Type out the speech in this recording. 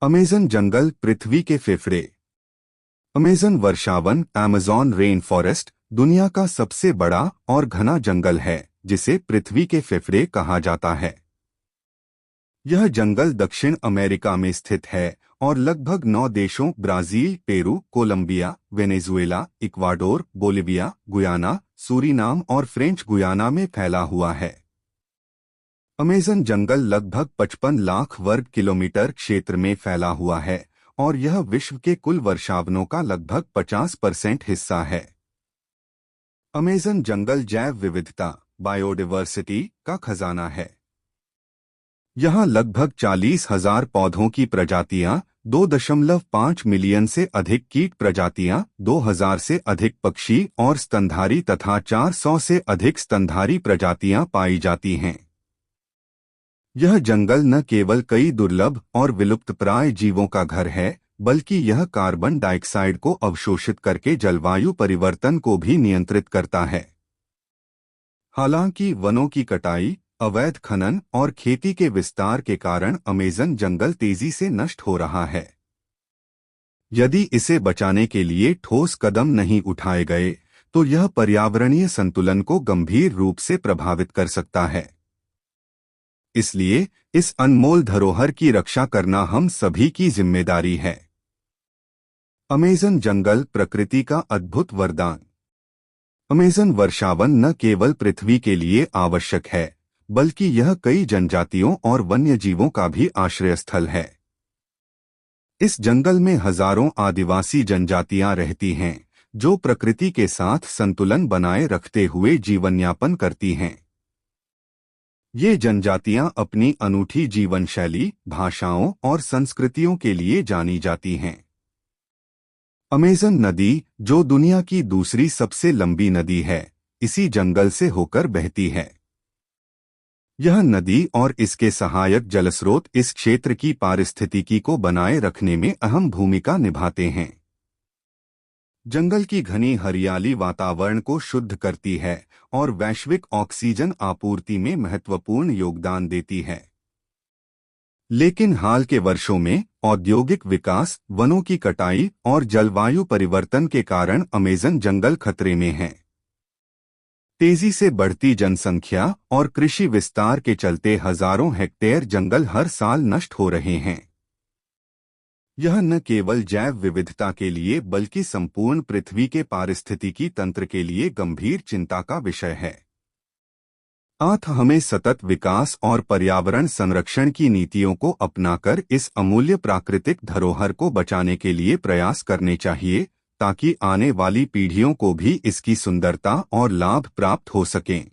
Amazon जंगल पृथ्वी के फेफड़े। Amazon वर्षावन अमेज़न रेन फॉरेस्ट दुनिया का सबसे बड़ा और घना जंगल है, जिसे पृथ्वी के फेफड़े कहा जाता है। यह जंगल दक्षिण अमेरिका में स्थित है और लगभग 9 देशों Brazil, Peru, Colombia, Venezuela, Ecuador, Bolivia, Guyana, Suriname और फ्रेंच गुयाना में फैला हुआ है। अमेज़न जंगल लगभग 55 लाख वर्ग किलोमीटर क्षेत्र में फैला हुआ है और यह विश्व के कुल वर्षावनों का लगभग 50% हिस्सा है। अमेज़न जंगल जैव विविधता बायोडायवर्सिटी का खजाना है। यहाँ लगभग 40,000 पौधों की प्रजातियां, 2.5 मिलियन से अधिक कीट प्रजातियां, 2,000 से अधिक पक्षी और स्तनधारी तथा 400 से अधिक स्तनधारी प्रजातियां पाई जाती हैं। यह जंगल न केवल कई दुर्लभ और विलुप्तप्राय जीवों का घर है, बल्कि यह कार्बन डाइऑक्साइड को अवशोषित करके जलवायु परिवर्तन को भी नियंत्रित करता है। हालांकि वनों की कटाई, अवैध खनन और खेती के विस्तार के कारण अमेज़न जंगल तेजी से नष्ट हो रहा है। यदि इसे बचाने के लिए ठोस कदम नहीं उठाए गए, तो यह पर्यावरणीय संतुलन को गंभीर रूप से प्रभावित कर सकता है। इसलिए इस अनमोल धरोहर की रक्षा करना हम सभी की जिम्मेदारी है। अमेज़न जंगल प्रकृति का अद्भुत वरदान। अमेज़न वर्षावन न केवल पृथ्वी के लिए आवश्यक है, बल्कि यह कई जनजातियों और वन्य जीवों का भी आश्रय स्थल है। इस जंगल में हजारों आदिवासी जनजातियां रहती हैं, जो प्रकृति के साथ संतुलन बनाए रखते हुए जीवनयापन करती हैं। ये जनजातियां अपनी अनूठी जीवन शैली, भाषाओं और संस्कृतियों के लिए जानी जाती हैं। अमेज़न नदी, जो दुनिया की दूसरी सबसे लंबी नदी है, इसी जंगल से होकर बहती है। यह नदी और इसके सहायक जलस्रोत इस क्षेत्र की पारिस्थितिकी को बनाए रखने में अहम भूमिका निभाते हैं। जंगल की घनी हरियाली वातावरण को शुद्ध करती है और वैश्विक ऑक्सीजन आपूर्ति में महत्वपूर्ण योगदान देती है। लेकिन हाल के वर्षों में औद्योगिक विकास, वनों की कटाई और जलवायु परिवर्तन के कारण अमेज़न जंगल खतरे में है। तेजी से बढ़ती जनसंख्या और कृषि विस्तार के चलते हजारों हेक्टेयर जंगल हर साल नष्ट हो रहे हैं। यह न केवल जैव विविधता के लिए बल्कि संपूर्ण पृथ्वी के पारिस्थितिकी तंत्र के लिए गंभीर चिंता का विषय है। हमें सतत विकास और पर्यावरण संरक्षण की नीतियों को अपनाकर इस अमूल्य प्राकृतिक धरोहर को बचाने के लिए प्रयास करने चाहिए, ताकि आने वाली पीढ़ियों को भी इसकी सुंदरता और लाभ प्राप्त हो सकें।